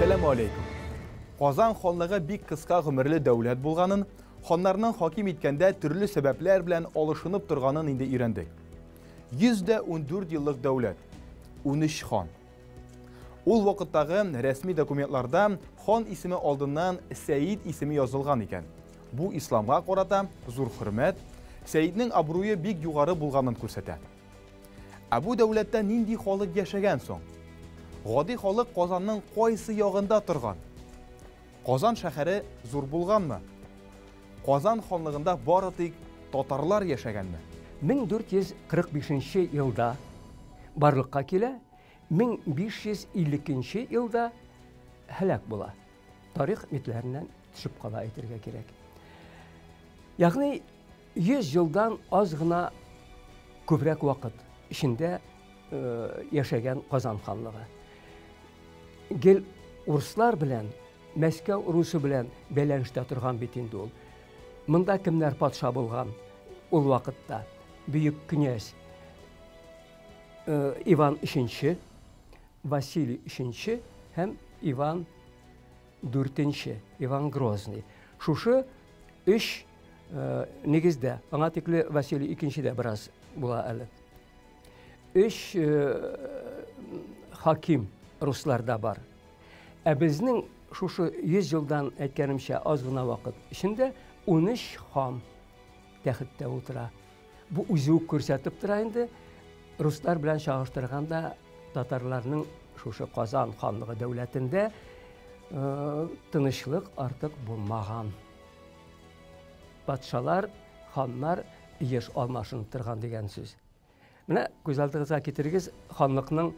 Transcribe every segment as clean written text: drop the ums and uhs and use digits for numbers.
Assalamu alaikum. Qozon xonlığı bir qısqa gümürlü dövlət bulğanın, xonlarının hakim etkəndə türlü səbəblər bilən oluşunub durğanın indi öyrəndik. 114 yıllıq dövlət, 13 xon. Ol vaxtdağı resmi dokumentlarda xon ismi aldından Seyid ismi yazılğan ikən. Bu İslamğa qarata zor hürmət, Seyidnin abruyu bir yuqarı bulğanın göstərər. Bu dövlətdə nindi xalıq yaşagan soң? G'odiy xalq Qozonning qaysi yog'ida turgan? Qozon shahri zo'r bo'lganmi? Qozon xonlig'ida boritik tatarlar yaşaganmi? 1445-yılda barlıqqa kelə, 1552 yılda həlak bola. Tarix mitlərindən düşüb qala etirgə gerek. Yani 100 yıldan az gına köprək vakit içinde yaşayan Qozon xanlığı. Gel Ruslar bilen, Moskva Rusu bilen belenişte turgan bitindi ol. Mında kimler patşa bulgan ol vakitte? Büyük knyaz Ivan II, Vasili II hem Ivan IV, Ivan Grozny. Şuşu üç negizde, bana tekli Vasili II de biraz bula eli. Üç hakim Ruslarda var. Bizning şu 100 yıldan etkenimşe az gına vakit içinde 13 xon taxtda o'tira. Bu uzuk ko'rsatib turaydı. Ruslar bilan çağıştırganda Tatarlarning şu Qozon xonligi davlatında tinchlik artık bo'lmagan. Patşalar, xonlar iş almasınıp turgan degan so'z. Mana ko'z oldingizga keltirgiz xonliqning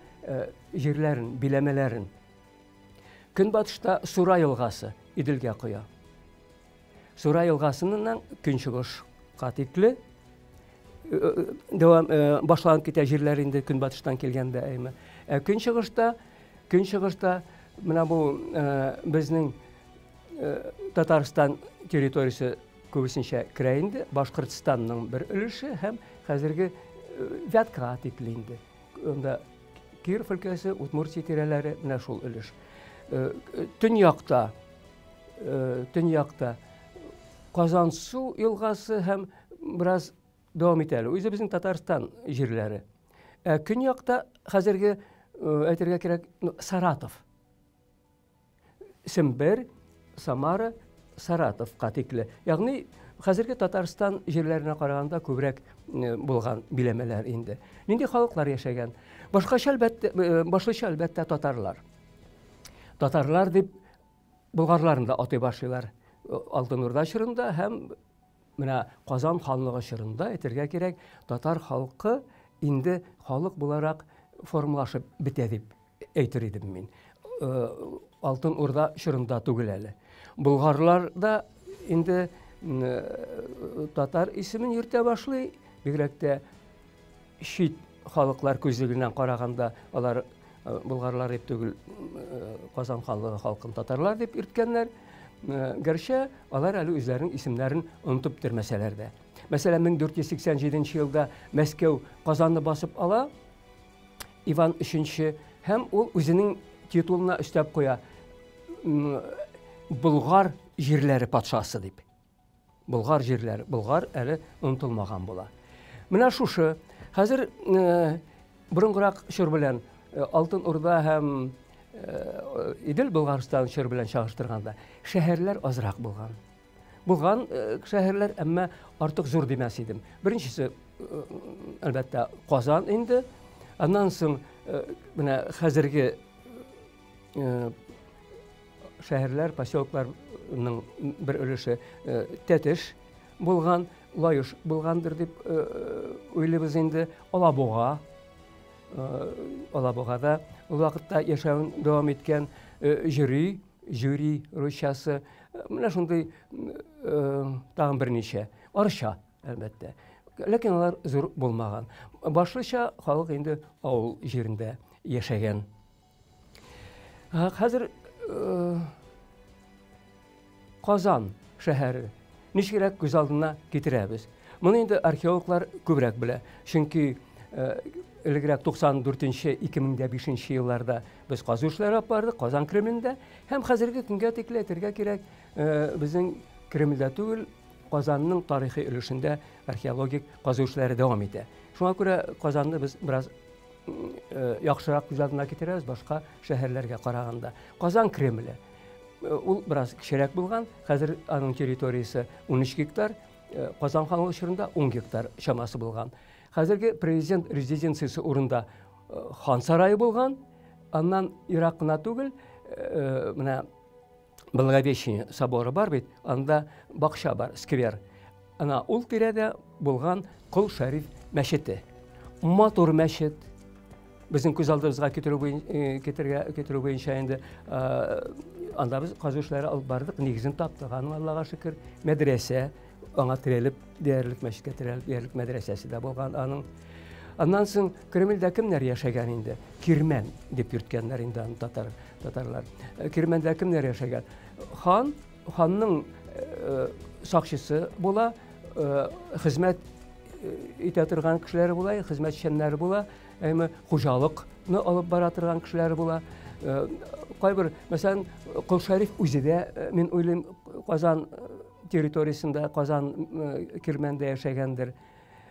yerlerin, bilemelerin. Künbatışda Sura yılgası İdilge koya. Sura yılgasının künçüğüş katikli. Devam başlanıp giden yerlerinde Künbatıştan kelgende eymi. Künçüğüşte mana bu bizning Tataristan territoriyası köbüsünçe kireyindi. Başkırtistanның bir ülüşü hem hazırki Vyatka katikliyindi. Onda Kirov ülkesi, Udmurtiya tireleri mana şol ülüş. Tünyakta Qozonsu yılgası hem biraz devam eteli. O yüzden bizim Tataristan yerleri. Künyakta hazırki aytırga gerek Saratov. Simber, Samara, Saratov katikli. Yani hazırki Tataristan yerlerine karaganda köbrek bulgan bilemeler indi. Nindi halklar yaşayan. Başlıca elbette Tatarlar. Tatarlar deyip Bulgarların da atı başlaylar. Altın Urda şırında hem Qozon xanlığı şırında etirge gerek Tatar halkı indi halk bularak formlaşıp bitedip eytir idim min. Altın Urda şırında tügüleli. Bulgarlar da indi Tatar ismin yürüte başlay. Birlikte Şiit halklar közlüğünden qaraganda onlar Bulgarlar hep tügül Qozon xanlığı halkın Tatarlar deyip ürtkenler. Gerçi onlar әлі özlerinin isimlerini unutup dirmeseler de. Mesela 1487 yılda Moskva Qozon'u basıp ala, Ivan III hem o özünün tituluna üstep koya Bulgar yerleri patşası deyip. Bulgar yerleri, Bulgar әлі unutulmagan bola. Mına şuşu, hazır burunqırak şur bilen Altın Urda hem İdil Bulgaristan şur bilen çağıştırganda şehirler azırak bulgan. Bulgan şehirler ama artık zor demez idim. Birincisi elbette Qozon indi. Ondan soň hazırki şehirler, posyoluklarının bir ölüşü Tetiş bulgan, Layuş bulgandır deyip öylebіз indi. Olaboğa'da o vakitte yaşamın devam etken jüri Rusyası, buna şunday dağın bir neçe, arışa elbette. Lakin onlar zor bulmagan. Başlıca halk indi ağıl yerinde yaşayan. Hazır Qozon şehri neçerek göz aldına getirəbiz. Bunu indi arkeologlar köbrək bilə. Çünki элегрәк 94-2005 елларда без казу эшләре алып бардык Казан Кремлендә һәм хәзерге көнгә тикле әйтергә кирәк, безнең Кремлдә түгел, Казанның тарихи өлешендә археологик казу эшләре дәвам итә. Шуңа күрә Казанны без бераз яхшырак күз алдына китерәбез башка шәһәрләргә караганда. Казан Кремле ул бераз кечерәк булган, хәзер аның территориясе 13 гектар, Казан ханлык чорында 10 гектар чамасы булган. Хәзерге президент резиденциясе урында хан сарае булган, аннан ерак кына түгел, менә Благовещение соборы бар бит, анда бакча бар, сквер. Ана ул тирәдә булган Кол Шәриф мәчете. Матур мәчет. Безнең күз алдыбызга китерү буенча инде анда без казу эшләре алып бардык, нигезен таптык. Аның Аллага шөкер, мәдрәсә аңа терелеп, диярлек мәчеткә терелеп, диярлек мәдрәсәсе дә булган аның. Аннан соң Кремлдә кемнәр яшәгән инде? Кирмән дип йөрткәннәр инде аны татарлар. Кирмәндә кемнәр яшәгән? Ханның сакчысы була, хезмәт итә торган кешеләре була, хезмәтчәннәре була, әйме хуҗалыкны алып бара торган кешеләре була. Кайбер, мәсәлән, Кол Шәриф үзе дә, мин уйлыйм, Казан территориясендә, Казан Кирмәндә яшәгәндер.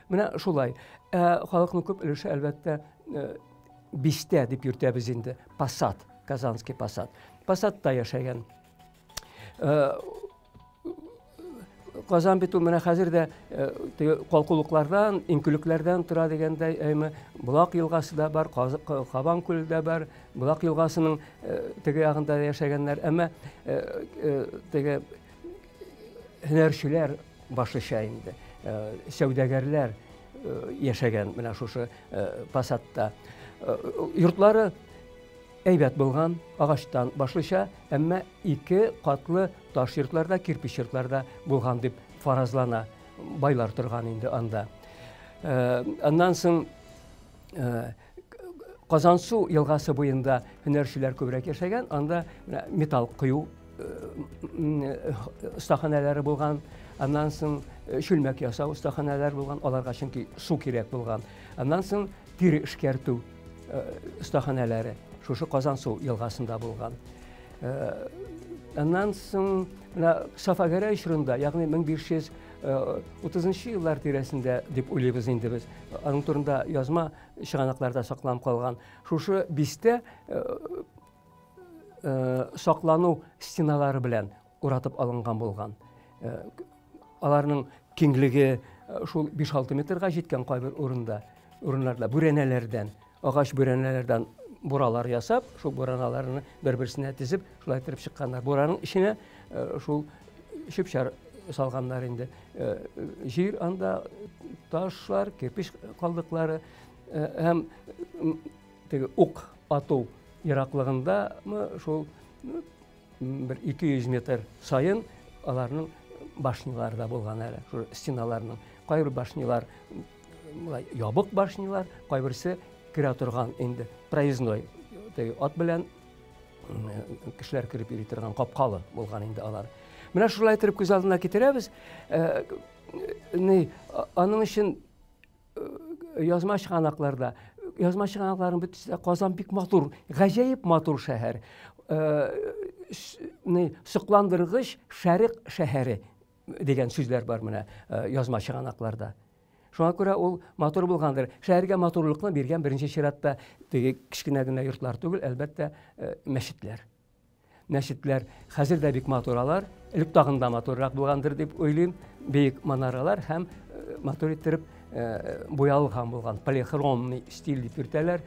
Менә шулай. Халыкның күп өлеше әлбәттә Бистә дип йөртәбез инде. Посад, Казанский Посад. Посадта яшәгән. Казан бит менә хәзер дә калкулыклардан, инкүлекләрдән тора дигәндәй, әйме, Булак елгасы да бар, Кабан күле дә бар. Булак елгасының теге ягында яшәгәннәр, әмма теге һөнәрчеләр башлыша инде. Сәүдәгәрләр яшәгән менә шушы Посадта. Йортлары әйбәт булган, агачтан башлыша, әмма 2 катлы таш йортларда, кирпич йортларда булган дип фаразлана. Байлар торган инде анда. Аннан соң Казансу елгасы буенда һөнәрчеләр күбрәк яшәгән, анда металл кыю стаханәләре булган. Аннан соң шүлмәк ясау стаханәләр булган, аларга чөнки су кирәк булган. Аннан соң тире эшкәртү стаханәләре шушы Казансу елгасында булган. Аннан соң Сафагәрә ишрында, ягъни 1530 еллар тирәсендә дип уйлыйбыз инде без. Аның турында язма чыганакларда сакланып калган. Шушы Бистә саклану стеналары белән уратып алынган булган. Аларның киңлеге шул 5-6 метрга җиткән кайбер урыннарда бүрәнәләрдән, агач бүрәнәләрдән буралар ясап, шул бураналарны бер-берсенә тизеп, шулай итеп чыкканнар. Бураның иченә шул шипшар салганнар инде. Җир анда ташлар, кирпич калдыклары һәм теге ук ату ераклыгында шул 200 метр сайын аларның башнялары да булган әле. Шул стеналарның кайбер башнялар ябык башнялар, кайберсе кирә торган инде проездной, теге ат белән кешеләр кирип йөри торган капкалы булган инде алар. Менә шулай итеп күз алдына китерәбез. Аның өчен язма чыганакларда, язма чыганакларын бөтенсә Казан бик матур, гаҗәеп матур шәһәр. Сокландыргыч шәрык шәһәре дигән сүзләр бар менә язма чыганакларда. Шуңа күрә ул матур булгандыр. Шәһәргә матурлыкны биргән беренче чиратта теге кичкенә генә йортлар түгел, әлбәттә мәчетләр. Мәчетләр хәзер дә бик матуралар, элек тагында матуррак булгандыр дип уйлыйм. Бик манаралар һәм матур иттереп буялган булган, полихромный стиль дип йөртәләр.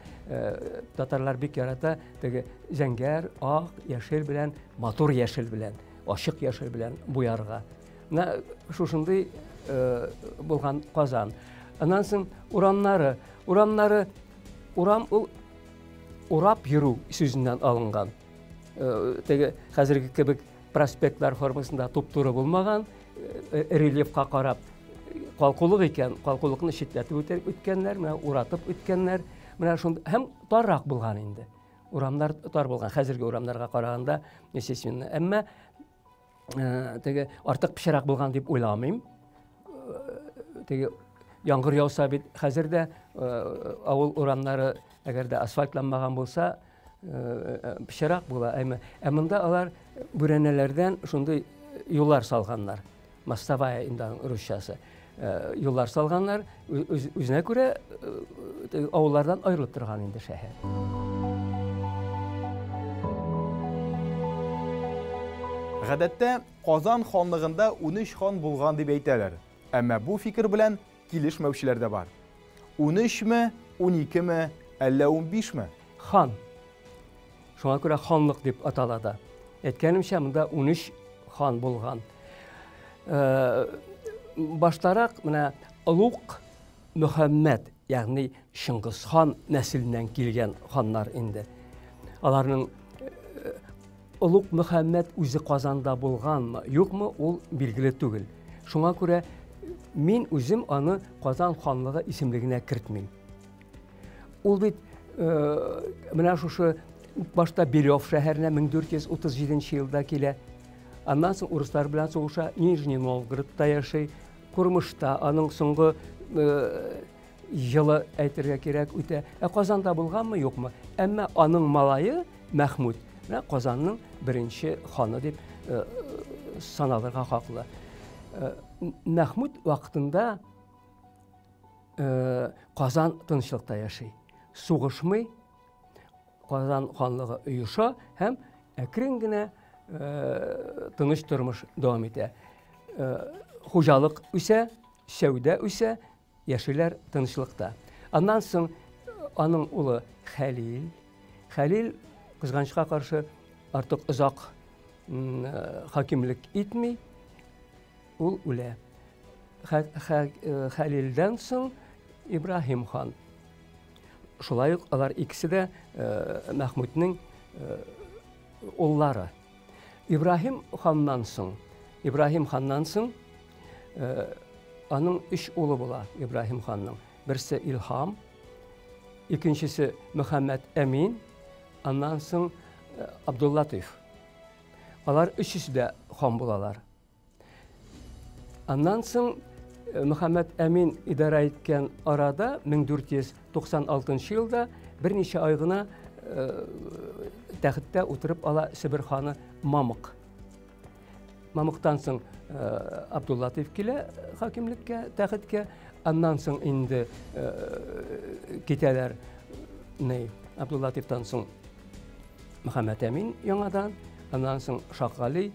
Татарлар бик ярата теге зәңгәр, ак, яшел белән, матур яшел белән, ачык яшел белән буярга. Менә шушындый булган Казан. Аннан соң урамнары, урам ул урап йөрү сүзеннән алынган. Теге хәзерге кебек проспектлар формасында туп-туры булмаган, рельефка карап калкулык икән, калкулыкны читләтеп үткәннәр, менә уратып үткәннәр, менә шундый һәм таррак булган инде. Урамнар тар булган, хәзерге урамнарга караганда, естественно, әмма теге артык пычрак булган дип уйламыйм. Теге яңгыр яуса бит хәзер дә авыл урамнары әгәр дә асфальтланмаган булса пычрак була. Ә монда алар бүрәнәләрдән шундый юллар салганнар. Мостовая инде русчасы. Юллар салганнар, үзенә күрә авыллардан аерылып торган инде шәһәр. Гадәттә, Казан ханлыгында 13 хан булган дип әйтәләр. Әмма бу фикер белән килешмәүчеләр дә бар. 13 ме, 12 ме, әллә 15 ме? Хан. Шуңа күрә ханлык дип аталады. Әйткәнемчә, монда 13 хан булган. Баштарак менә Улуг Мөхәммәд, ягъни Шыңгыз хан нәселеннән килгән ханнар инде. Аларның Улуг Мөхәммәд үзе Казанда булганмы, юкмы, ул билгеле түгел. Шуңа күрә мин үзем аны Казан ханлыгы исемлегенә кертмим. Ул бит менә шушы башта Белев шәһәренә 1437 елда килә. Аннан соң урыслар белән сугыша, Нижний Новгородта яши. Курмышта аның соңгы елы әйтергә кирәк үтә. Казанда булганмы, юкмы? Әмма аның малайы Мәхмүд, менә Казанның беренче ханы дип саналырга хаклы. Мәхмүд вакытында Казан тынычлыкта яши. Сугышмый, Казан ханлыгы оеша һәм әкрен генә тыныч тормыш дәвам итә. Хуҗалык үсә, сәүдә үсә, яшиләр тынычлыкта. Аннан соң аның улы Хәлил кызганычка каршы артык озак хакимлек итми, ул үлә. Хәлилдән соң Ибраһим хан. Шулай ук алар икесе дә Мәхмүднең уллары. Ибраһим ханнан соң аның 3 улы була Ибраһим ханның. Берсе Илһам, икенчесе Мөхәммәд Әмин, аннан соң Абдуллатиф. Алар өчесе дә хан булалар. Аннан соң Мөхәммәд Әмин идара иткән арада 1496 елда берничә ай гына тәхеттә утырып ала Себер ханы Мамык. Мамыктан соң Абдуллатиф килә хакимлеккә, тәхеткә. Аннан соң инде китәләр Абдуллатифтан соң Мөхәммәд Әмин яңадан, аннан соң Шагали,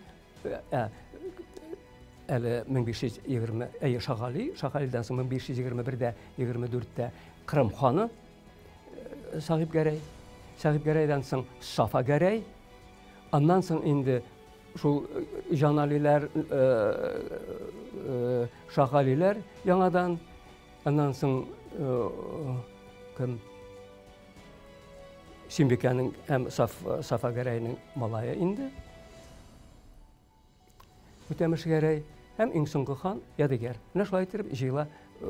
әле 1520 Шагалидан соң 1521дә 24дә Кырым ханы Сахибгәрәйдән соң Сафагәрәй, аннан соң инде шул Жаналиләр, Шагалиләр яңадан, аннан соң кем Симбикәнең һәм Сафагәрәйнең малае инде. Үтәмешгәрәй һәм иң соңгы хан Ядыгәр. Менә шулай итеп җыела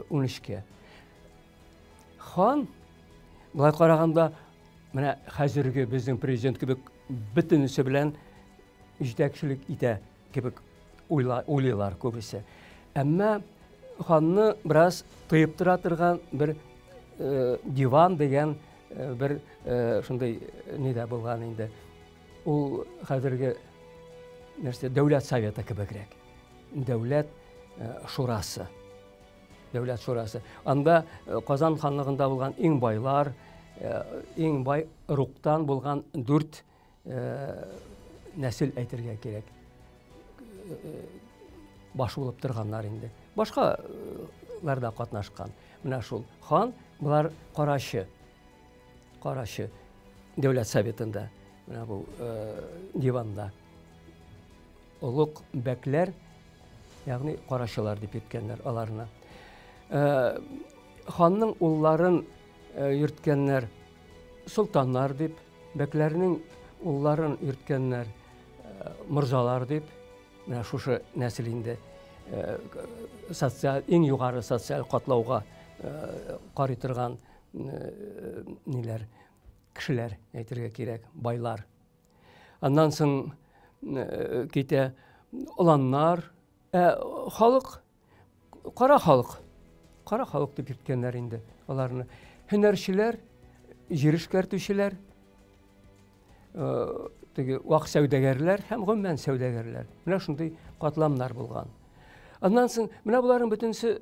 13-кә. Хан былай караганда менә хәзерге безнең президент кебек бөтенесе белән җитәкчелек итә кебек уйлыйлар күбесе. Әмма ханны бераз тыеп тора торган бер диван дигән бер шундый нидә булган инде. Ул хәзерге нәрсә дәүләт советы кебегрәк. Дәүләт шурасы. Дәүләт шурасы. Анда Казан ханлыгында булган иң байлар, иң бай руктан булган 4 нәсел әйтергә кирәк. Баш булып торганнар инде. Башкалар да катнашкан. Менә шул хан, булар карашы дәүләт советында, менә бу диванда. Улуг бәкләр, ягъни карашылар дип әйткәннәр аларны. Ханның улларын йөрткәннәр солтаннар дип, бәкләрнең улларын йөрткәннәр морзалар дип, менә шушы нәсел инде социаль, иң югары социаль катлауга карый торган ниләр, кешеләр әйтергә кирәк, байлар. Аннан соң китә уланнар, халык, кара халык. кара халык дип йөрткәннәр инде аларны. Һөнәрчеләр, җир эшкәртүчеләр, теге вак сәүдәгәрләр һәм гомумән сәүдәгәрләр. Менә шундый катламнар булган. Аннан соң менә буларның бөтенсе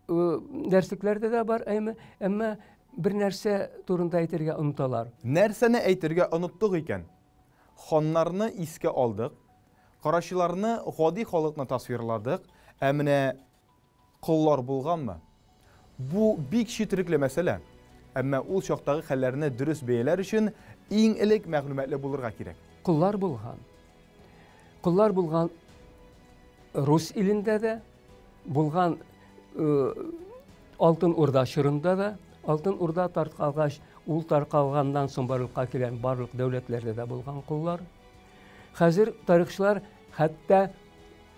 дәrsлекләрдә дә бар, әмма бер нәрсә турында әйтергә оныталар. Нәрсәне әйтергә оныттык икән? Ханнарны искә алдык, карашыларны гади халыкны тасвирладык, ә менә куллар булганмы? Бу бик четерекле мәсьәлә. Әмма ул чактагы хәлләрне дөрес бәяләр өчен иң элек мәгълүматлы булырга кирәк. Куллар булган. Куллар булган Рус илендә дә, булган Алтын Урда чорында да, Алтын Урда таркалгач, ул таркалганнан соң барлыкка килгән барлык дәүләтләрдә дә булган куллар. Хәзер тарихчылар хәтта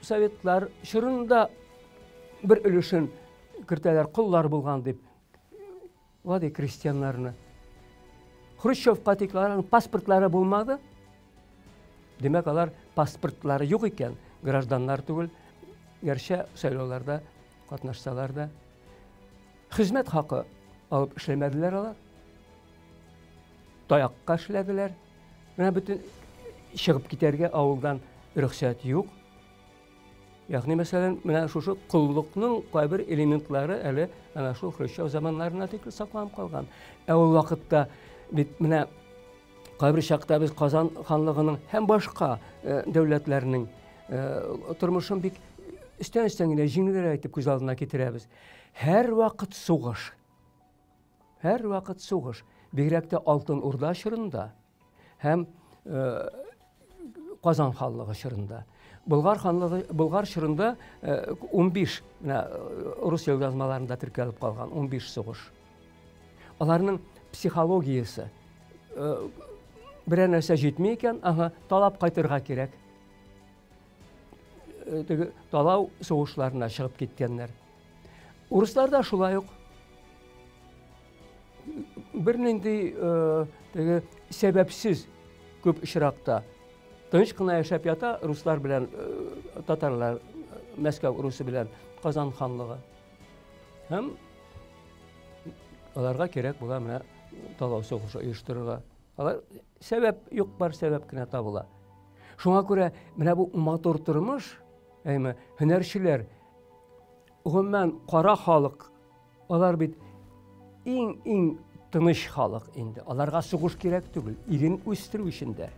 Советлар чорында бер өлешен кертәләр, куллар булган дип. Вади крестьяннарны. Хрущев катикларның паспортлары булмады. Демәк, алар паспортлары юк икән, гражданнар түгел, гәрчә сайлауларда катнашсалар да. Хезмәт хакы алып эшләмәделәр алар. Таякка эшләделәр. Менә бөтен чыгып китәргә авылдан рөхсәт юк. Ягъни мәсәлән, менә шушы куллыкның кайбер элементлары әле ана шул Хрущев заманнарына тикле сакланып калган. Ә ул вакытта бит менә кайбер чакта без Казан ханлыгының һәм башка дәүләтләрнең тормышын бик өстән генә җиңел әйтеп күз алдына китерәбез. Һәр вакыт сугыш. Һәр вакыт сугыш. Бигрәк тә Алтын Урда чорында һәм Казан ханлыгы чорында. Болгар ханлыгы, Болгар чорында 15 рус язмаларында теркәлеп калган 15 сугыш. Аларның психологиясе берәр нәрсә җитми икән, талап кайтырга кирәк. Теге талау сугышларына чыгып киткәннәр. Урыслар да шулай ук. Бер нинди теге сәбәпсез күп очракта тыныч кына яшәп ята руслар белән татарлар, Мәскәү русы белән Казан ханлыгы. Һәм аларга кирәк була менә талау сугышы оештырырга. Алар сәбәп юк, бар сәбәп кенә табыла. Шуңа күрә менә бу матур тормыш, һөнәрчеләр, гомумән кара халык, алар бит иң тыныч халык инде. Аларга сугыш кирәк түгел, иген үстерү өчен дә.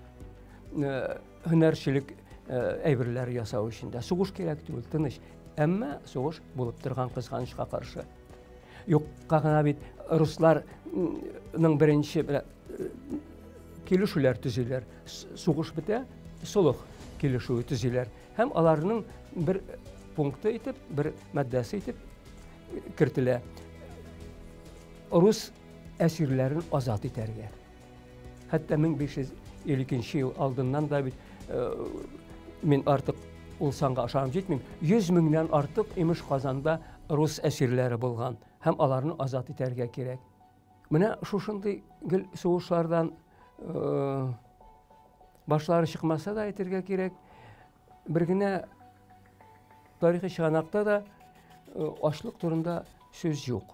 Һөнәрчелек әйберләр ясау өчен дә сугыш кирәк түгел, тыныч. Әмма сугыш булып торган кызганычка каршы. Юкка гына бит русларның беренче килешүләр төзиләр. Сугыш бетә, солых килешүе төзиләр. Һәм аларның бер пункты итеп, бер маддәсе итеп кертелә. Рус әсирләрен азат итәргә. Хәтта 1552 ел алдыннан да бит мин артык ул санга ашанып җитмим. 100 меңнән артык имеш Казанда рус әсирләре булган һәм аларны азат итәргә кирәк. Менә шушындый гел сугышлардан башлары чыкмаса да әйтергә кирәк. Бер генә тарихи чыганакта да ачлык турында сүз юк.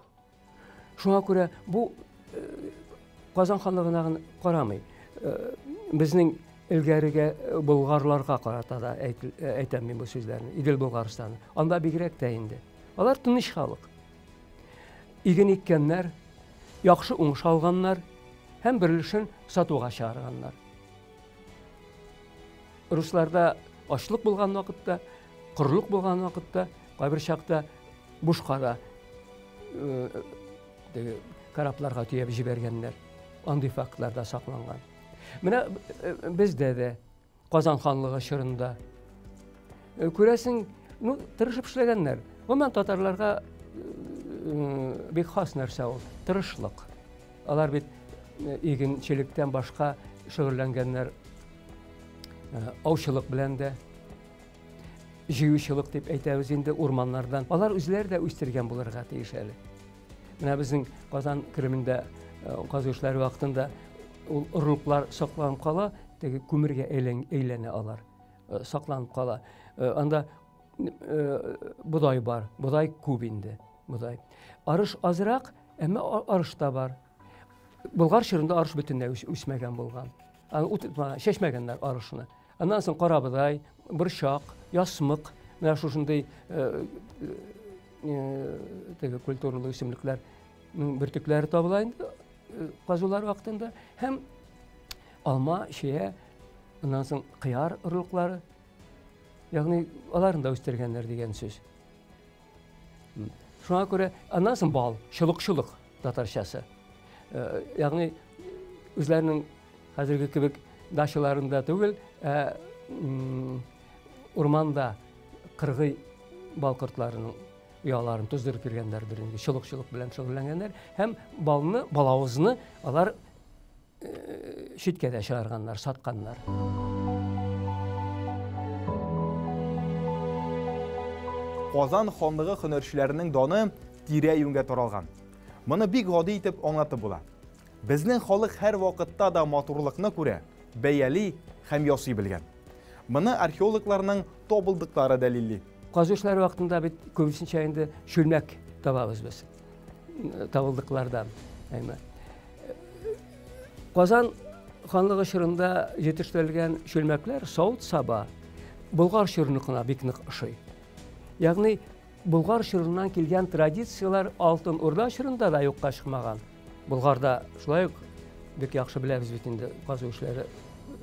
Шуңа күрә бу Казан ханлыгына карамый. Безнең илгәрегә болгарларга карата да әйтәм мин бу сүзләрне. Идел Булгарстаны. Анда бигрәк тә инде. Алар тыныч халык. Иген иккәннәр, яхшы уңыш алганнар һәм берлешен сатуга чыгарганнар. Русларда ачлык булган вакытта, кырлык булган вакытта, кайбер чакта бушка да карапларга төяп җибәргәннәр. Андый фактлар да сакланган. Менә бездә дә Казан ханлыгы чорында күрәсең, тырышып эшләгәннәр. Гомумән татарларга бик хас нәрсә ул, тырышлык. Алар бит игенчелектән башка шөгыльләнгәннәр, аучылык белән дә, җыючылык дип әйтәбез инде урманнардан. Алар үзләре дә үстергән булырга тиеш әле. Менә безнең Казан Кремендә казышлар вакытында ул орлыклар сакланып кала, теге күмергә әйләнә алар, сакланып кала. Анда будай бар, будай күп инде. Buday. Arış azraq, әмма арыш та бар. Болгар чорында арыш бөтенләй үсмәгән булган. Шешмәгәннәр арышны. Аннан соң карабыдай, борчак, ясмык, менә шушындый культуралы үсемлекләр бөртекләре табыла инде казулар вакытында. Һәм алма, шия, аннан соң кыяр ырлыклары, ягъни аларны да үстергәннәр дигән сүз. Шуңа күрә аннан соң бал, шылык татарчасы. Ягъни үзләренең хәзерге кебек дачаларында түгел, урманда кыргый бал кортларының уяларын туздырып йөргәннәрдер инде. Шылык белән шөгыльләнгәннәр һәм балны, балавызны алар шиткәдә чыгарганнар, сатканнар. Казан ханлыгы һөнәрчеләренең даны тирә-юньгә таралган. Моны бик гади итеп аңлатып була. Безнең халык һәр вакытта да матурлыкны күрә, бәяли һәм ясый белгән. Моны археологларның табылдыклары дәлилли. Казышлар вакытында бит күбесенчә инде шүлмәк табабыз без. Табылдыклардан. Казан ханлыгы чорында җитештерелгән шүлмәкләр савыт-саба Болгар чорыныкына бик нык ошый. Ягъни Болгар чорыннан килгән традициялар Алтын Урда чорында да юкка чыкмаган. Болгарда шулай ук бик яхшы беләбез бит инде казу эшләре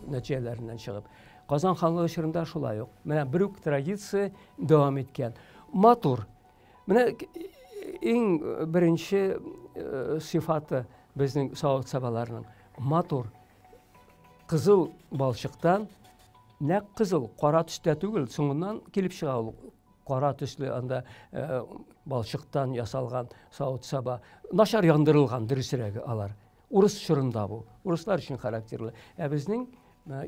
нәтиҗәләреннән чыгып. Казан ханлыгы чорында шулай ук. Менә бер үк традиция дәвам иткән. Матур. Менә иң беренче сыйфаты безнең савыт-сабаларның матур. Кызыл балчыктан, нәкъ кызыл, кара төстә түгел, соңыннан килеп чыга ул. Кара төсле анда балчыктан ясалган савыт-саба, начар яндырылган дөресрәге алар. Урыс чорында бу. Урыслар өчен характерлы. Безнең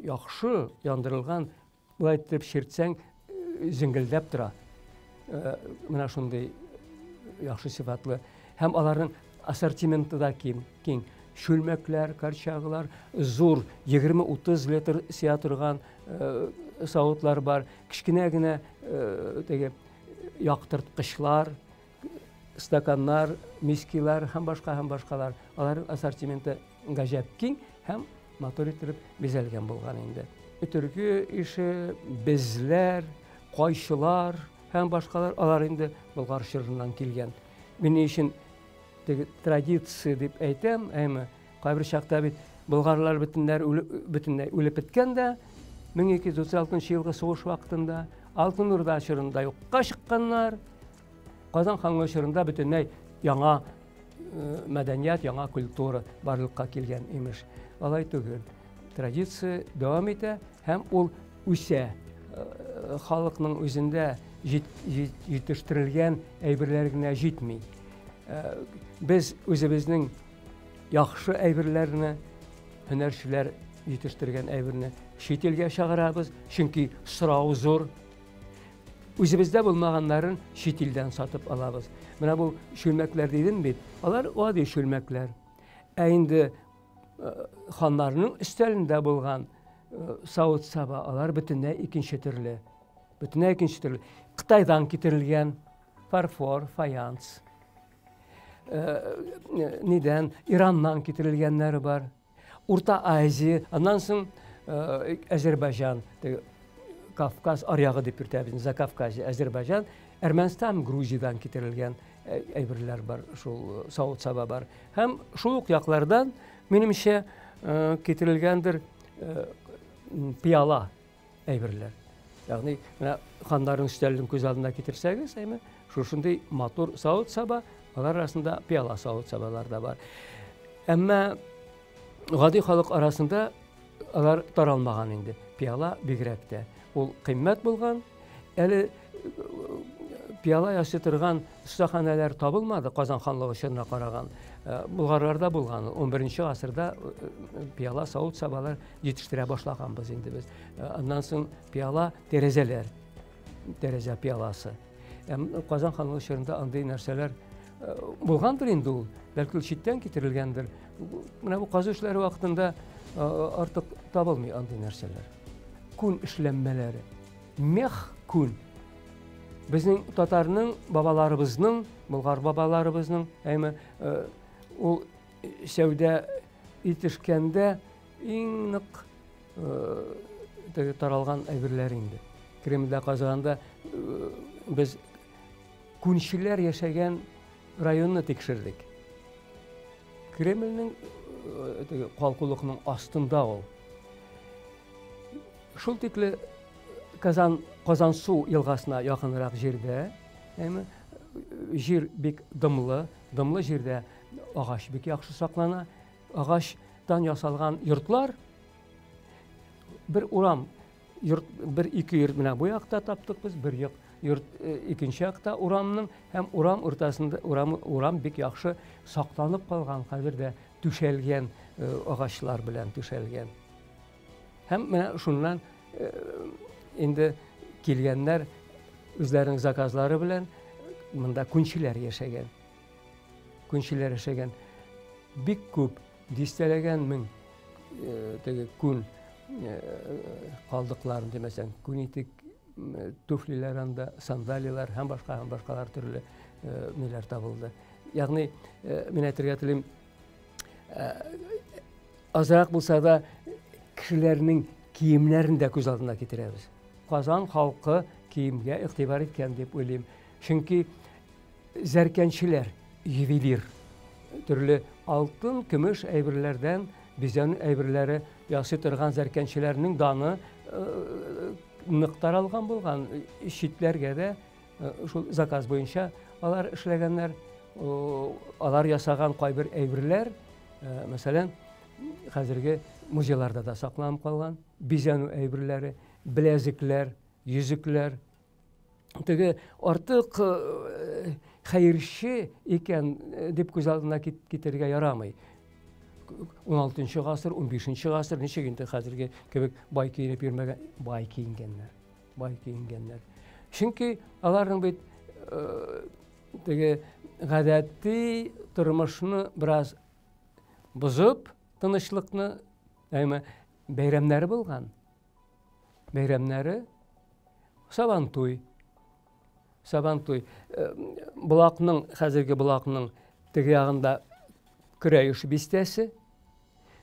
яхшы яндырылган, булай итеп ширтсәң зиңгелдәп тора. Менә шундый яхшы сыйфатлы һәм аларның ассортименты да киң. Шүлмәкләр, карчагылар, зур 20-30 литр сыя торган савытлар бар. Кичкенә генә теге яктырткычлар, стаканнар, мискилар һәм башкалар. Аларның ассортименты гаҗәп киң һәм матур итеп бизәлгән булган инде. Төркү ише, безләр, кайшылар һәм башкалар алар инде Болгар чорыннан килгән. Мине өчен традиция дип әйтәм, әмма кайбер чакта бит болгарлар бөтенләй үлеп беткән дә 1236 елгы сугыш вакытында Алтын Урда чорында юкка чыкканнар. Казан ханлыгы чорында бөтенләй яңа мәдәният, яңа культура барлыкка килгән имеш. Алай түгел. Традиция дәвам итә һәм ул үсә. Халыкның үзендә җитештерелгән әйберләр генә җитми. Biz үзебезнең яхшы әйберләрне, һөнәрчеләр җитештерген әйберне чит илгә чыгарабыз, чөнки сорау зур. Үзебездә булмаганнарын чит илдән сатып алабыз. Менә бу шүлмәкләр дидем бит, алар гади шүлмәкләр. Ә инде ханнарның өстәлендә булган савыт-саба, алар бөтенләй икенче төрле. Кытайдан китерелгән фарфор, фаянс. Нидән Ираннан китерелгәннәре бар. Урта Азия, аннан соң Азербайҗан, Кавказ аръягы дип йөртәбез, Закавказье, Азербайҗан, Әрмәнстан, Грузиядан китерелгән әйберләр бар, шул савыт-саба бар. Һәм шул ук яклардан минемчә китерелгәндер пияла әйберләр. Ягъни менә ханнарның өстәлен күз алдына китерсәгез, шушындый матур савыт-саба, алар арасында пияла савыт-сабалар да бар. Әмма гади халык арасында алар таралмаган инде. Пияла бигрәк тә. Ул кыйммәт булган. Әле пияла ясый торган стаханәләр табылмады Казан ханлыгы чорына караган. Болгарларда булган. 11-нче гасырда пияла савыт-сабалар җитештерә башлаганбыз инде без. Аннан соң пияла тәрәзәләр. Тәрәзә пияласы. Казан ханлыгы чорында андый нәрсәләр булгандыр инде ул. Бәлки читтән китерелгәндер. Менә бу казу эшләре вакытында артык табылмый андый нәрсәләр. Күн эшләнмәләре. Мех күн. Безнең татарның бабаларыбызның, болгар бабаларыбызның, әйме ул сәүдә итешкәндә иң нык таралган әйберләр инде. Кремльдә казганда без күнчеләр яшәгән районны тикшердек. Кремльнең калкулыкның астында ул. Шул тикле Казансу елгасына якынрак җирдә, әйме җир бик дымлы җирдә агач бик яхшы саклана. Агачтан ясалган йортлар, bir урам, bir-ике йорт менә бу якта таптык без, bir йорт икенче якта урамның, һәм урам уртасында урам бик яхшы сакланып калган, хәзер дә түшәлгән агачлар белән түшәлгән. Һәм менә шуннан инде килгәннәр үзләренең заказлары белән монда күнчеләр яшәгән. Күнчеләр яшәгән. Бик күп, дистәләгән мең күн калдыкларын демәсәң, күн итек, туфлилар анда, сандалиялар һәм башкалар төрле ниләр табылды. Ягъни мин әйтергә телим, азрак булса да кешеләрнең киемнәрен дә күз алдына китерәбез. Казан халкы киемгә игътибар иткән дип уйлыйм. Чөнки зәркәнчеләр, ювелир, төрле алтын, көмеш әйберләрдән бизәнү әйберләре ясый торган зәркәнчеләрнең даны нык таралган булган. Читләргә дә шул заказ буенча алар эшләгәннәр, алар ясаган кайбер әйберләр, мәсәлән, хәзерге музейларда да сакланып калган, бизәнү әйберләре, беләзекләр, йөзекләр. Теге артык хәерче икән дип күз алдына китергә ярамый. 16-нчы гасыр, 15-нчы гасыр, ничек инде хәзерге кебек бай киенеп йөрмәгән, бай киенгәннәр. Чөнки аларның бит теге гадәти тормышны бераз бозып, тынычлыкны, әйме бәйрәмнәре булган. Бәйрәмнәре Сабантуй. Булакның, хәзерге булакның теге ягында көрәш бистәсе.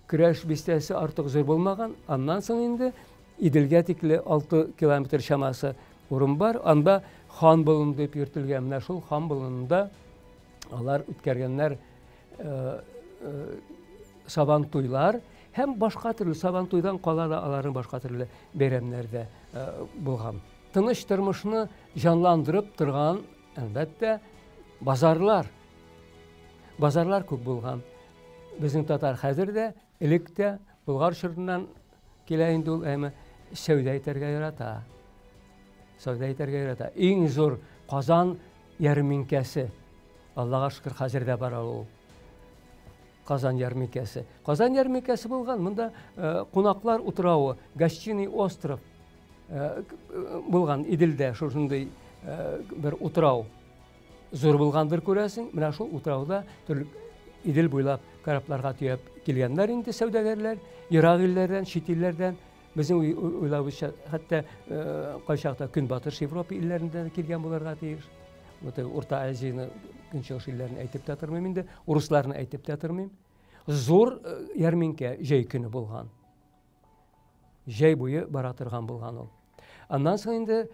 Көрәш бистәсе артык зур булмаган. Аннан соң инде Иделгә тикле 6 километр чамасы урын бар. Анда хан болыны дип йөртелгән. Менә шул хан болынында алар үткәргәннәр Сабантуйлар һәм башка төрле Сабантуйдан кала да аларның башка төрле бәйрәмнәрдә булган. Тыныч тормышны җанландырып торган, әлбәттә, базарлар күп булган. Безнең татар хәзер дә, элек тә Болгар чорыннан килә инде ул, әмма сәүдә итәргә ярата. Иң зур Казан ярминкәсе. Аллага шөкер, хәзер дә бар ул. Казан ярминкәсе. Казан ярминкәсе булган. Монда кунаклар утравы, гостиный остров булган Иделдә, шушындай бер утрау зур булгандыр күрәсең. Менә шул утрауда төрле Идел буйлап корабларга төяп килгәннәр инде сәүдәгәрләр, ерак илләрдән, чит илләрдән. Безнең уйлавыбызча, хәтта кайчакта Көнбатыш Европа илләрендә килгән булырга тиеш. Урта Азияны, Көнчыгыш илләрен әйтеп тә тормыйм инде, урысларны әйтеп тә тормыйм. Зур ярминкә җәй көне булган. Җәй буе бара торган булган ул. Аннан соң инде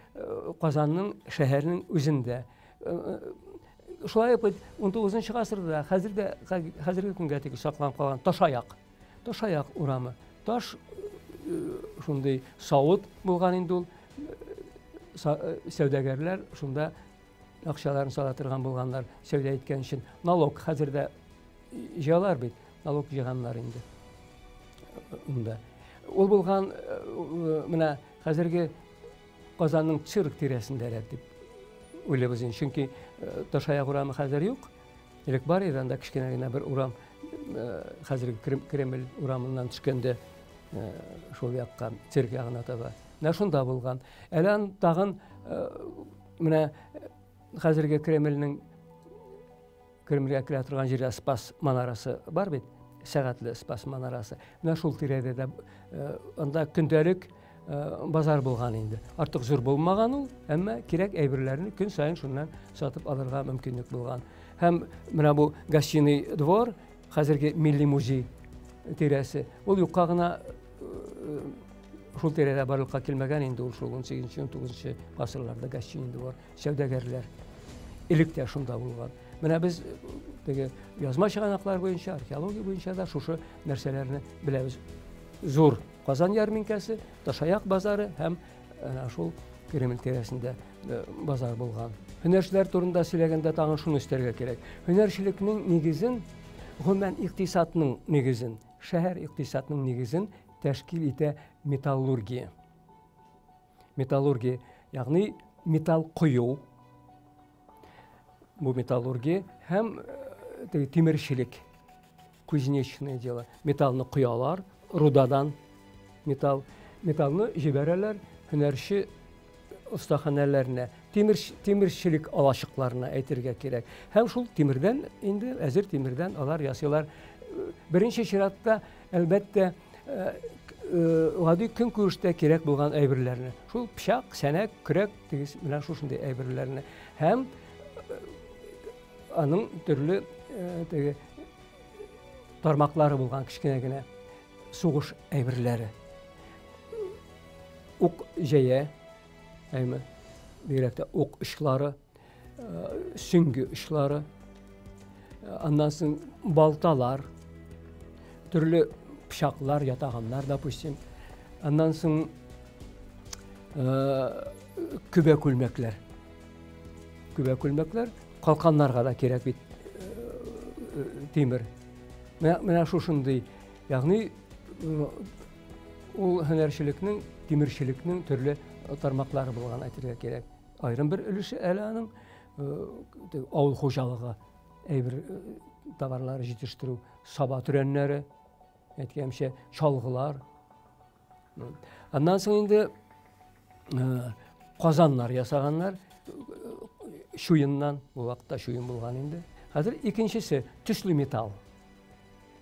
Казанның шәһәрнең үзендә шулай ук 19-нчы гасырда, хәзерге көнгә тикле сакланып калган Ташаяк урамы. Таш шундый савыт булган инде ул. Сәүдәгәрләр шунда акчаларын сала торган булганнар, сәүдә иткән өчен. Налог хәзердә җыялар бит, налог җыганнар инде. Унда ул булган менә хәзерге Казанның цирк тирәсендә дип уйлыйбыз инде. Чөнки Ташаяк урамы хәзер юк. Элек бар иде, анда кичкенә генә бер урам, хәзерге Кремль урамыннан төшкәндә шул якка, цирк ягына таба. Менә шунда булган. Әлән тагын менә хәзерге Кремльгә керә торган җирдә Спас манарасы бар бит, сәгатьле Спас манарасы. Менә шул тирәдә дә анда көндәлек базар булган инде. Артык зур булмаган ул, әмма кирәк әйберләрне көн сайын шуннан сатып алырга мөмкинлек булган. Һәм менә бу гостиный двор, хәзерге милли музей тирәсе, ул юкка гына шул тирәдә барлыкка килмәгән инде ул шул 18-19 гасырларда гостиный двор, сәүдәгәрләр элек тә шунда булган. Менә без теге язма чыганаклар буенча, археология буенча да шушы нәрсәләрне беләбез. Зур Казан ярминкәсе, Ташаяк базары һәм шул Кремль тирәсендә базар булган. Һөнәрчеләр турында сөйләгәндә тагын шуны өстәргә кирәк. Һөнәрчелекнең нигезен, гомумән икътисадның нигезен, шәһәр икътисадының нигезен тәшкил итә металлургия. Металлургия, ягъни металл кую. Бу металлургия һәм тимерчелек, кузнечное дело. Металлны куялар, рудадан металлны җибәрәләр һөнәрче остаханәләренә, тимерчелек алашыкларына әйтергә кирәк. Һәм шул тимердән инде әзер тимердән алар ясыйлар. Беренче чиратта әлбәттә гади көн күрештә кирәк булган әйберләрне. Шул пычак, сәнәк, көрәк дигез менә шушындый әйберләрне. Һәм аның төрле теге тармаклары булган кичкенә генә сугыш әйберләре. Ук җәя, әйме, бигрәк ук эшләре, сөңге эшләре, аннан соң балталар, төрле пычаклар, ятаганнар, допустим, аннан соң күбә күлмәкләр. Күбә күлмәкләр калканнарга да кирәк бит тимер. Менә шушындый, ягъни ул һөнәрчелекнең, тимерчелекнең төрле тармаклары булган әйтергә кирәк. Айрым бер өлеше әле аның авыл хуҗалыгы, әйбер товарлар җитештерү, саба төрәннәре, әйткәнчә чалгылар. Аннан соң инде казаннар ясаганнар, шуеннан, бу вакытта шуен булган инде. Хәзер икенчесе төсле металл.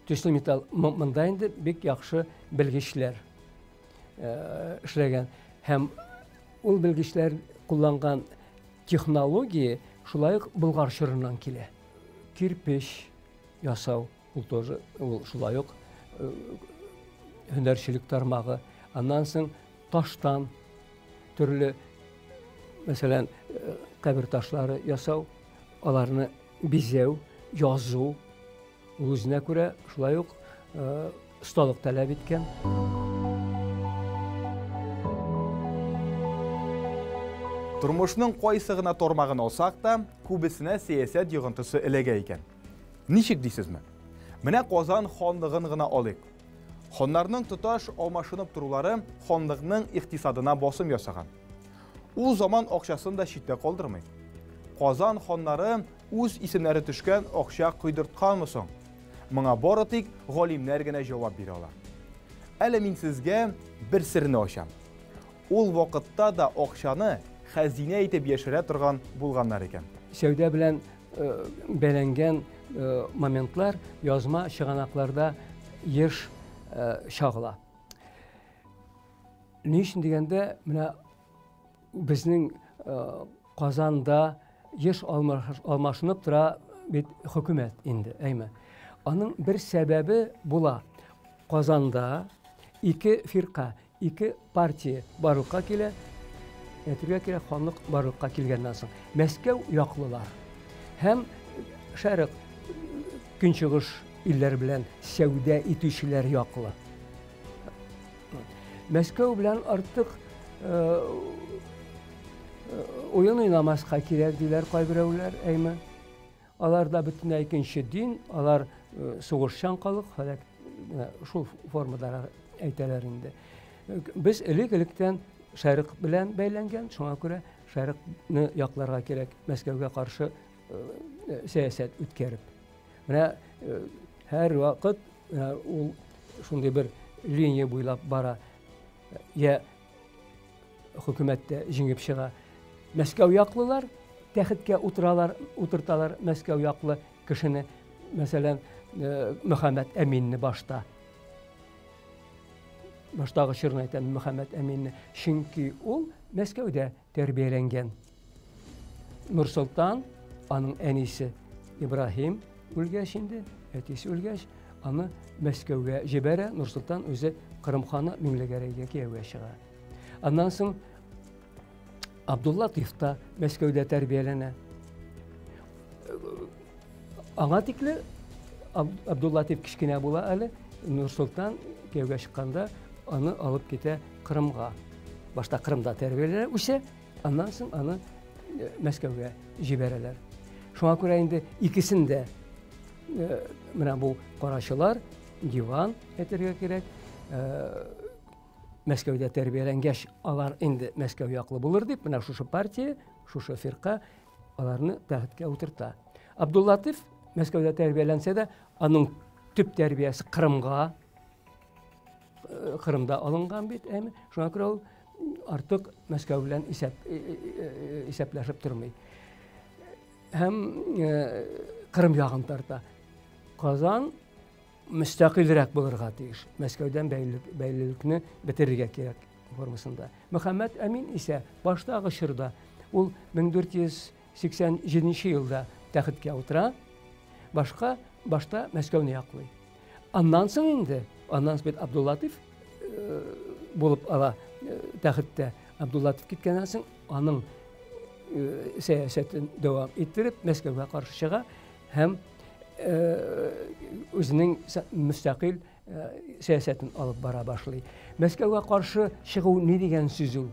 Төсле металл монда инде бик яхшы белгечләр эшләгән. Һәм ул белгечләр кулланган технология шулай ук Болгар чорыннан килә. Кирпеч ясау, ул тоже шулай ук һөнәрчелек тармагы. Аннан соң таштан төрле, мәсәлән, кабер ташлары ясау, аларны бизәү, язу, ул үзенә күрә шулай ук осталык таләп иткән. Тормышның кайсы гына тормагын алсак та, күбесенә сәясәт йогынтысы эләгә икән. Ничек дисезме? Менә Казан ханлыгын гына алыйк. Ханнарның тоташ алмашынып турулары ханлыгның икътисадына басым ясаган. Ул заман акчасын да читтә калдырмый. Казан ханнары үз исемнәре төшкән акча куйдыртканмы соң? Моңа бары тик галимнәр генә җавап бирә алар. Әле мин сезгә бер серне ачам. Ул вакытта да акчаны хәзинә итеп яшерә торган булганнар икән. Сәүдә белән бәйләнгән моментлар язма чыганакларда еш чагыла. Ни өчен дигәндә, менә безнең Казанда еш алмашынып тора бит хөкүмәт инде, әйме. Аның бер сәбәбе була. Казанда ике фирка, ике партия барлыкка килә. Әйтергә кирәк, ханлык барлыкка килгәннән соң. Мәскәү яклылар һәм шәрык көнчыгыш илләр белән сәүдә итүчеләр яклы. Мәскәү белән артык уен уйнамаска кирәк диләр кайберәүләр, әйме. Алар да бөтенләй икенче дин, алар сугышчан калык, фәләк шул формада әйтәләр инде. Без элек-электән шәрык белән бәйләнгән, шуңа күрә шәрыкны якларга кирәк, Мәскәүгә каршы сәясәт үткәреп. Менә һәр вакыт ул шундый бер линия буйлап бара. Я хөкүмәттә җиңеп чыга. Мәскәү яклылар тәхеткә утырталар Мәскәү яклы кешене, мәсәлән, Мөхәммәд Әминне башта. баштагы чырын әйтәм Мөхәммәд Әминне, чөнки ул Мәскәүдә тәрбияләнгән. Нурсултан, аның әнисе Ибраһим үлгәч инде, әтисе үлгәч, аны Мәскәүгә җибәрә, Нурсултан үзе Кырымханы Миңлегәрәйгә кияүгә чыга. Аннан соң Абдуллатиф та Мәскәүдә тәрбияләнә. Аңа тикле Абдуллатиф кичкенә була әле, Нурсултан кияүгә чыкканда аны алып китә Кырымга. Башта Кырымда тәрбияләнә, үсә, аннан соң аны Мәскәүгә җибәрәләр. Шуңа күрә инде икесендә менә бу карашылар диван әйтергә кирәк. Мәскәүдә тәрбияләнгәч, алар инде Мәскәү яклы булыр дип, менә шушы партия, шушы фирка аларны тәхеткә утырта. Абдуллатиф Мәскәүдә тәрбияләнсә дә, аның төп тәрбиясе Кырымда алынган бит, әме. Шуңа күрә ул артык Мәскәү белән исәпләшеп тормый. Һәм Кырым ягын тарта. Казан müstakilрәк булырга тиеш. Мәскәүдән бәйлелекне бетерергә кирәк формасында. Мөхәммәд Әмин исә баштагы чорда, ул 1487 елда тәхеткә утыра. Башта Мәскәүне яклый. Аннан соң инде, бит Абдуллатиф булып ала тәхеттә. Абдуллатиф киткәннән соң аның сәясәтен дәвам иттереп Мәскәүгә каршы чыга һәм үзенең müstakil сәясәтен алып бара башлый. Мәскәүгә каршы чыгу ни дигән сүз ул?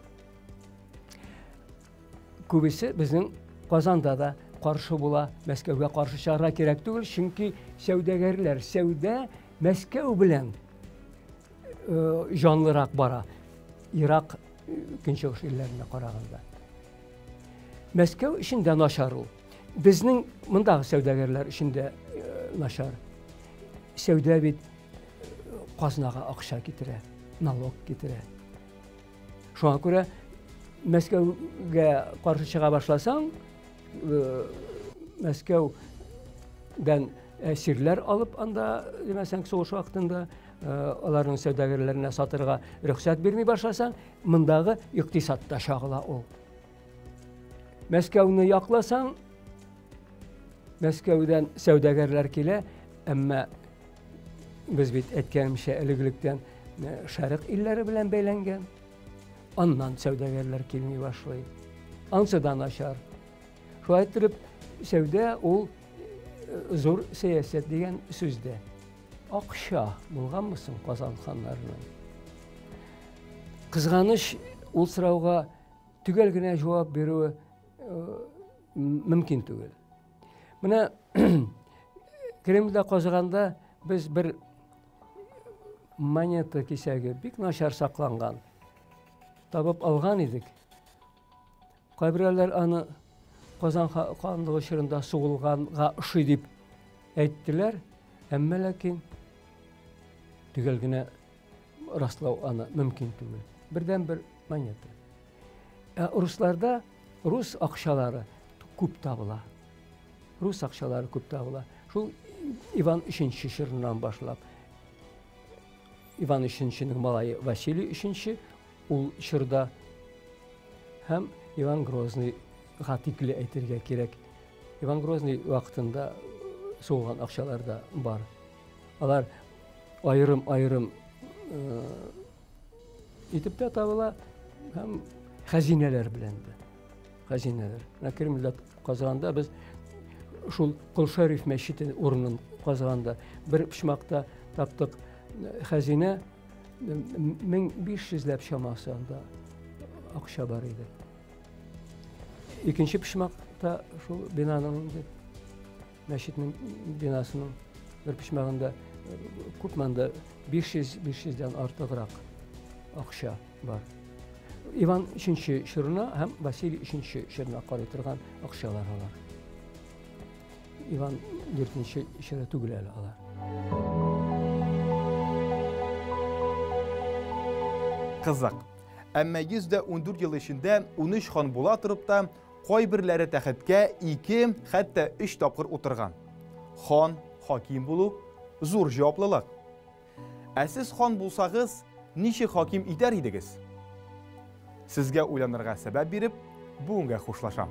Күбесе безнең Казанда да каршы була, Мәскәүгә каршы чыгарга кирәк түгел, чөнки сәүдәгәрләр, сәүдә Мәскәү белән җанлырак бара. Ирак, Көнчыгыш илләренә караганда. Мәскәү эчендә начар ул. Безнең мондагы сәүдәгәрләр эчендә начар. Сәүдә бит казнага акча китерә, налог китерә. Шуңа күрә Мәскәүгә каршы чыга башласаң, Мәскәүдән әсирләр алып анда, димәсәң, сугыш вакытында аларның сәүдәгәрләренә сатырга рөхсәт бирми башласаң, мондагы икътисадта шагыла ул. Мәскәүне якласаң, Мәскәүдән сәүдәгәрләр килә, әмма без бит әйткәнемчә элегелектән шәрык илләре белән бәйләнгән. Аннан сәүдәгәрләр килми башлый. Ансы да начар. Шулай итеп, сәүдә ул зур сәясәт дигән сүздә. Акча булганмы соң Казан ханнарының? Кызганыч, ул сорауга төгәл генә җавап бирүе мөмкин түгел. Менә Кремльдә казыганда без бер монета кисәге бик начар сакланган табып алган идек. Кайберләр аны Казан ханлыгы чорында сугылганга ошый дип әйттеләр, әмма ләкин төгәл генә раслау аны мөмкин түгел. Бердән-бер монета. Русларда рус акчалары күп табыла. Рус акчалары күп табыла. Шул Иван 3-нче чорыннан башлап. Иван 3-нченең малае Василий 3-нче ул чорда һәм Иван Грозный гатикле әйтергә кирәк. Иван Грозный вакытында сугылган акчалар да бар. Алар айрым итеп тә табыла һәм хәзинәләр белән дә. Хәзинәләр. Кремльдә казганда без шул Кол-Шәриф мәчете урынын казганда бер почмакта таптык хәзинә 1500 ләп чамасында акча бар иде. Икенче почмакта шул бинаның мәчетнең бинасының бер почмагында күпмәндә 500-дән артыграк акча бар. Иван 3-нче чорына һәм Василий 3-нче чорына карый торган акчалар алар. Иван 4-нче чоры түгел әле алар. Кызык. Әмма 114 ел эчендә 13 хан була торып та, кайберләре тәхеткә 2, хәтта 3 тапкыр утырган. Хан, хаким булу зур җаваплылык. Сез хан булсагыз, ничек хаким итәр идегез? Сезгә уйланырга сәбәп биреп, бүгенгә хушлашам.